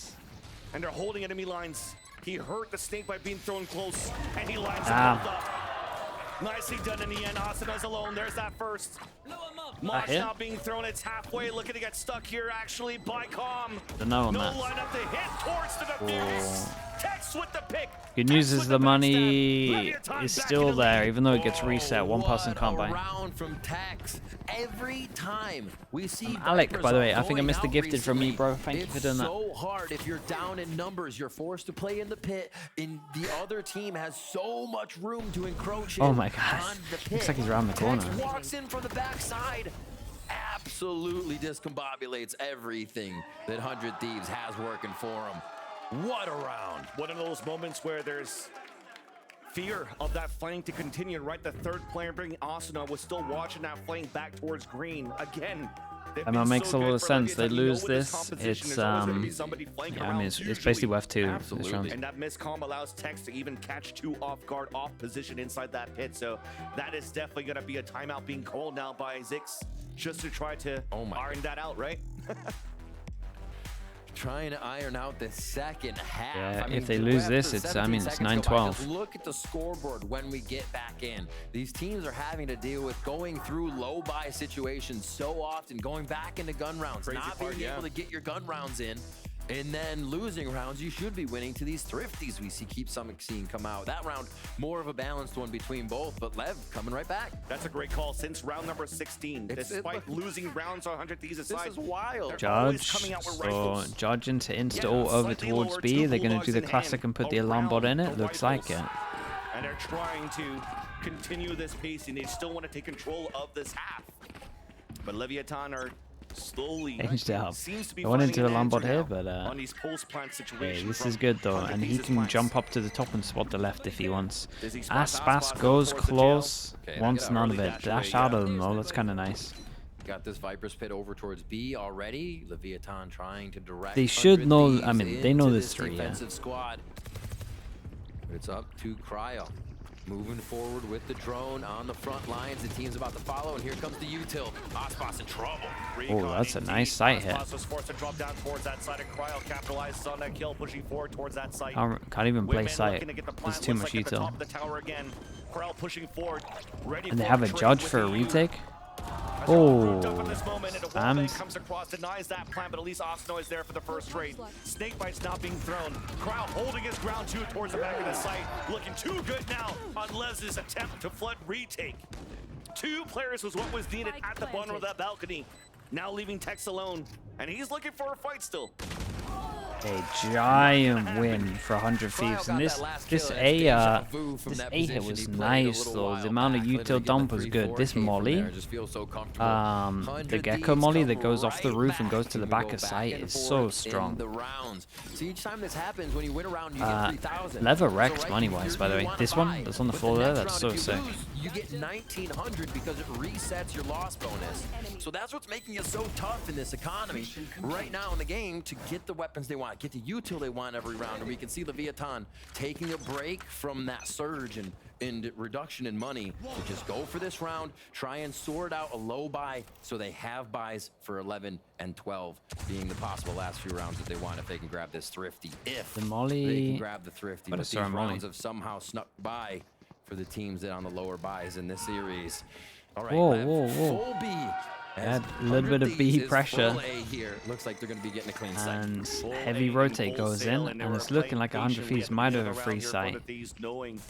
And they're holding enemy lines. He hurt the snake by being thrown close, and he lines it up. Nicely done in the end. Asuna's alone. There's that first. Mosh now being thrown. It's halfway. Looking to get stuck here, actually, by Calm. No lineup to hit towards the defuse. Tex with the pick. Good news is the money is still there, even though it gets reset. One person can't buy. Round from Tex. Every time we see Alec, by the way, I think I missed the gifted from you, bro. Thank you for doing that. It's so hard if you're down in numbers. You're forced to play in the pit, and the other team has so much room to encroach in. Oh my gosh. Looks like he's around the corner. Tex walks in from the backside. Absolutely discombobulates everything that 100 Thieves has working for him. What a round. One of those moments where there's fear of that flank to continue, right? The third player bringing Asuna was still watching that flank back towards green. Again, and that makes a lot of sense. They lose this. It's yeah, I mean, it's basically worth 2. Absolutely. And that miscomm allows Tex to even catch 2 off guard, off position inside that pit. So that is definitely going to be a timeout being called now by Zix, just to try to iron that out, right? Trying to iron out the second half. Yeah, I mean, if they lose this, it's 9-12. Look at the scoreboard when we get back in. These teams are having to deal with going through low buy situations so often, going back into gun rounds, not being able to get your gun rounds in, and then losing rounds you should be winning to these thrifties we keep seeing come out. That round, more of a balanced one between both, but LEV coming right back. That's a great call since round number 16. Despite losing rounds on 100 Thieves aside. This is wild. Judge, so Judge into insta-ult over towards B. They're going to do the classic and put the alarm bot in it. Looks like it. And they're trying to continue this pace, and they still want to take control of this half. But Leviathan are slowly Changed it up. seems to be I went finding into the an Lombard answer here, now but on these post plant hey, situations. this from is good though, 100 and he Thieves' can plants. jump up to the top and spot the left if he wants. Does he spot Icebox Icebox goes towards the jail? close, Okay, wants look at none that of early it. dash Dash away, out yeah. of him though, that's kind of nice. Got this Viper's Pit over towards B already. Leviathan trying to direct. They should 100 know- Thieves I mean, they know into this three, yeah. defensive squad. But it's up to Cryo. Moving forward with the drone on the front lines. The team's about to follow, and here comes the U-tilt. Icebox in trouble. Oh, that's a nice sight hit. Icebox was forced to drop down towards that side, and Cryo capitalizes on that kill, pushing forward towards that site. Can't even play Wingman sight. looking to get the There's plant, too looks much like at the util. top of the tower again. Cryo pushing forward, ready And they for have a trade judge with for a the U. retake. As they're all Oh, grouped up in this moment, and a wallbang spams. comes across, denies that plan, but at least Osno is there for the first trade. Snakebite's not being thrown. Crowd holding his ground too towards the back of the site. Looking too good now on Les's attempt to flood retake. 2 players was what was needed at the bottom of that balcony. Now leaving Tex alone, and he's looking for a fight still. A giant win for 100 Thieves, and this A hit was nice though. The amount of util dump was good. This molly, the gecko molly that goes off the roof and goes to the back of sight is so strong. So each time this happens, when you win a round, you get 3,000. Lever wrecked money-wise, by the way. This one that's on the floor there, that's so sick. You get 1,900 because it resets your loss bonus. So that's what's making it so tough in this economy right now in the game to get the weapons they want, get the util they want every round. And we can see Leviathan taking a break from that surge and reduction in money to just go for this round, try and sort out a low buy so they have buys for 11 and 12 being the possible last few rounds that they want if they can grab this thrifty. If The molly, they can grab the thrifty, but but it's these our molly. rounds have somehow snuck by for the teams that on the lower buys in this series. All right, Whoa, Lev, whoa, whoa. full B. Add a little bit of B pressure. Here. Looks like they're going to be getting a clean sight. And Full heavy A rotate full goes sail, in, they and were it's looking playing like 100 patiently Thieves at the might beginning have of a the free round here for sight. 100 Thieves, knowing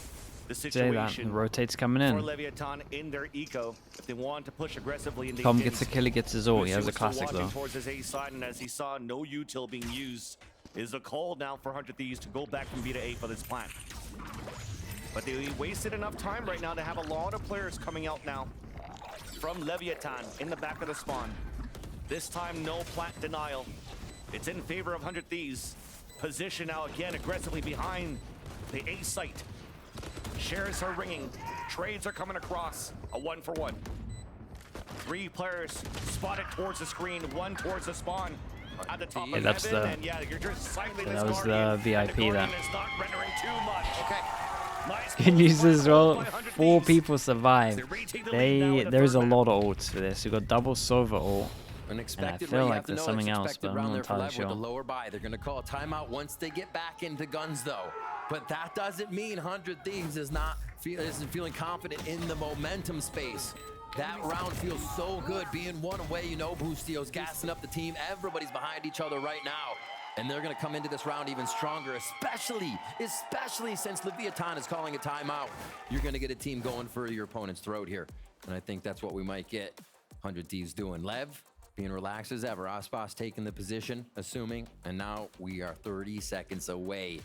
the Say that, situation the rotate's coming for in. Leviathan in their eco. If they want to push aggressively, and they Tom didn't. gets a kill, he gets his ult. He has a was still classic watching though. towards his A side, and as he saw no util being used, is a call now for 100 Thieves to go back from B to A for this plan. But they wasted enough time right now to have a lot of players coming out now from Leviathan in the back of the spawn. This time, no plant denial. It's in favor of 100 Thieves. Position now again aggressively behind the A site. Shares are ringing. Trades are coming across. A 1-for-1. 3 players spotted towards the screen, 1 towards the spawn. At the top Yeah, of that's heaven, the- and yeah, you're just cycling yeah, this that was the Guardian, VIP and the Guardian that. is not rendering too much. Okay. Nice Good pull news by as well, 100 4 Thieves. people survived. They retake the lead now in the There's a third lot of ults for this. We got double Sova ult. Unexpected, feel you like have to there's know something it's else, expected but I'm round not there for entirely Lev with sure. the lower buy. They're going to call a timeout once they get back into guns, though. But that doesn't mean 100 Thieves isn't feeling confident in the momentum space. That round feels so good being 1 away. You know, Boostio's gassing up the team. Everybody's behind each other right now. And they're going to come into this round even stronger, especially since Leviathan is calling a timeout. You're going to get a team going for your opponent's throat here. And I think that's what we might get 100 Thieves doing. Lev being relaxed as ever. Icebox taking the position, assuming. And now we are 30 seconds away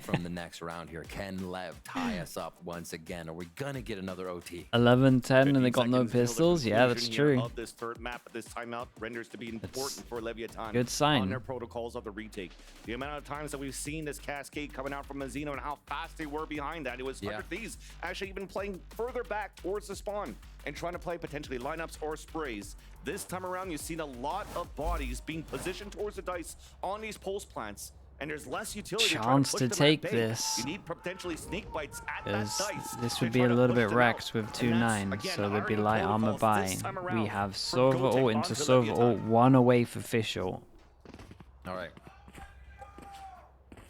from the next round here. Can Lev tie us up once again? Are we going to get another OT? 11-10 and they got 15 no seconds until the pistols. Yeah, that's conclusion here true. Of this third map at this timeout renders to be important for Leviathan. good sign. On their protocols of the retake. The amount of times that we've seen this cascade coming out from Mazino and how fast they were behind that. It was 100 Thieves actually even playing further back towards the spawn and trying to play potentially lineups or sprays. This time around, you've seen a lot of bodies being positioned towards the dice on these pulse plants. And there's less utility Chance to, to take this. You need potentially snake bites at that Is dice. this to would be try a to little push bit them wrecked out. with And 2-9, that's, so again, there'd be our light new armor protocols buy. this time We around have for Sova Gotek ult into onto Sova ult, Leviathan. 1 away for Fish ult. All right.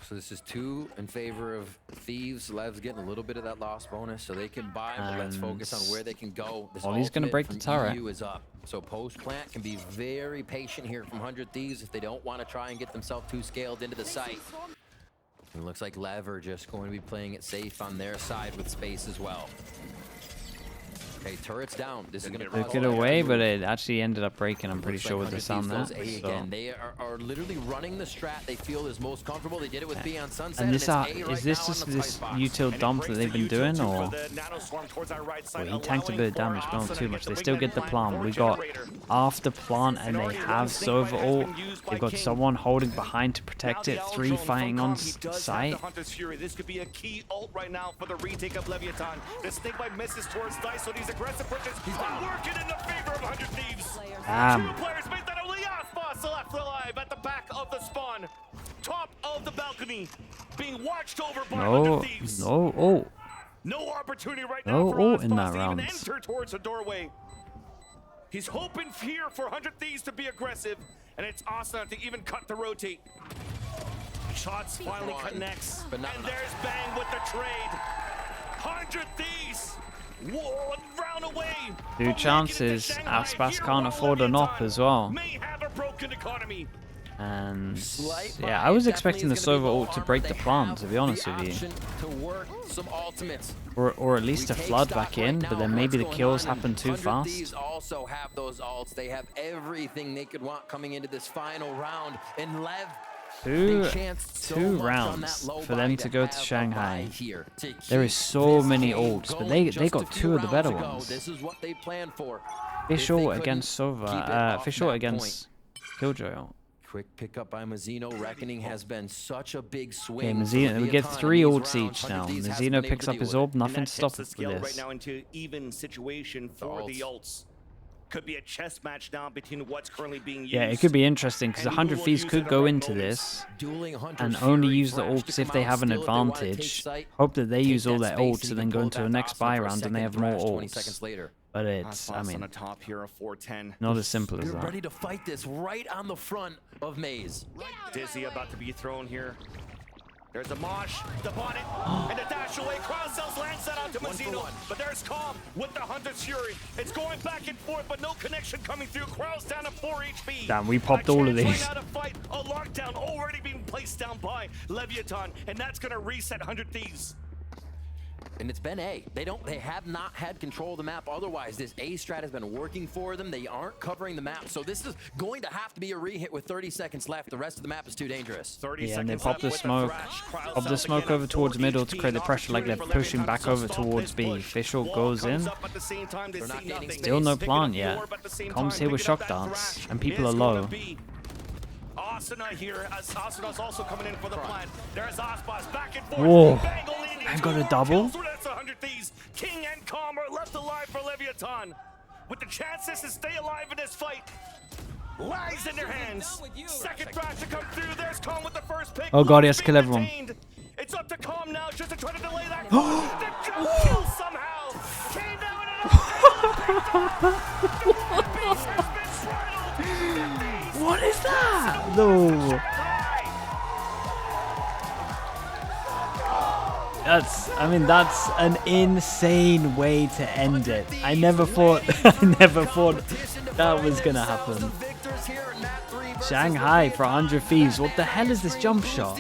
So this is 2 in favor of Thieves. Lev's getting a little bit of that loss bonus, so they can buy, but let's focus on where they can go. This Ollie's gonna ultimate break the from turret. EU is up. So post-plant can be very patient here from 100 Thieves if they don't want to try and get themselves too scaled into the site. It looks like Lev are just going to be playing it safe on their side with space as well. Okay, turrets down. This is going to Took it away, but it actually ended up breaking, I'm pretty sure, with the sound there. Again. They are literally running the strat they feel is most comfortable. They did it with B on Sunset. And this is this just this util dump that they've been doing, or? Well, he tanked a bit of damage, but not too much. They still get the plant. We got after plant, and they have Sova ult. They've got someone holding behind to protect it. 3 fighting on site. This could be a key ult right now for the retake of Leviathan. The snake bite misses towards Dice, so these aggressive pushes are working in the favor of 100 Thieves. Two players made that only Icebox left alive at the back of the spawn. Top of the balcony, being watched over by 100 Thieves. No opportunity right now for Icebox to even enter towards the doorway. He's hoping here for 100 Thieves to be aggressive, and it's awesome to even cut the rotate. Shots finally connects, and there's Bang with the trade. 100 Thieves, 1 round away. 2 chances. Icebox can't afford an op as well. May have a broken economy. And yeah, I was expecting the Sova ult to break the plant, to be honest with you. Or at least to flood back in, but then maybe the kills happen too fast. Also have those ults. They have everything they could want coming into this final round. And Lev, two rounds for them to go to Shanghai. There is so many ults, but they got 2 of the better ones. This is what they planned for. Fish ult against Sova, Fish ult against Killjoy ult. Quick pickup by Mazzino. Reckoning has been such a big swing. Okay, Mazzino, we get 3 ults each now. Mazzino picks up his orb, nothing to stop it with right this. now into even situation for the ults. Could be a chess match now between what's currently being used. Yeah, it could be interesting because 100 Thieves could go into this and only use the ults if they have an advantage. Hope that they use all their ults and then go into the next buy round and they have more ults. But it's, I mean, not as simple as that. Ready to fight this right on the front of Maze. Dizzy about to be thrown here. There's a mosh, the bonnet, and the dash away. Crowd cells lands that out to Mazzino, but there's Calm with the Hunter's Fury. It's going back and forth, but no connection coming through. Crowd's down to 4 HP. Damn, we popped all of these. A fight, a lockdown already being placed down by Leviathan, and that's gonna reset 100 Thieves. And it's been A. They have not had control of the map. Otherwise, this A strat has been working for them. They aren't covering the map. So this is going to have to be a re-hit with 30 seconds left. The rest of the map is too dangerous. Yeah, and they pop the smoke. Pop the smoke over towards middle to create the pressure like they're pushing back over towards B. Fish ult goes in. Still no plant yet. Comms here with shock dance. And people are low. Asuna here, as Asuna's also coming in for the plant. There's Icebox back and forth. Whoa, I got a double. That's 100 Thieves. King and Calm are left alive for Leviathan. With the chances to stay alive in this fight. Lies in their hands. Second thrash to come through. There's Calm with the first pick. Oh god, he has to kill everyone. It's up to Calm now just to try to delay that. The jump kill somehow. Came down and What is that? No. That's an insane way to end it. I never thought that was gonna happen. Shanghai for 100 Thieves. What the hell is this jump shot?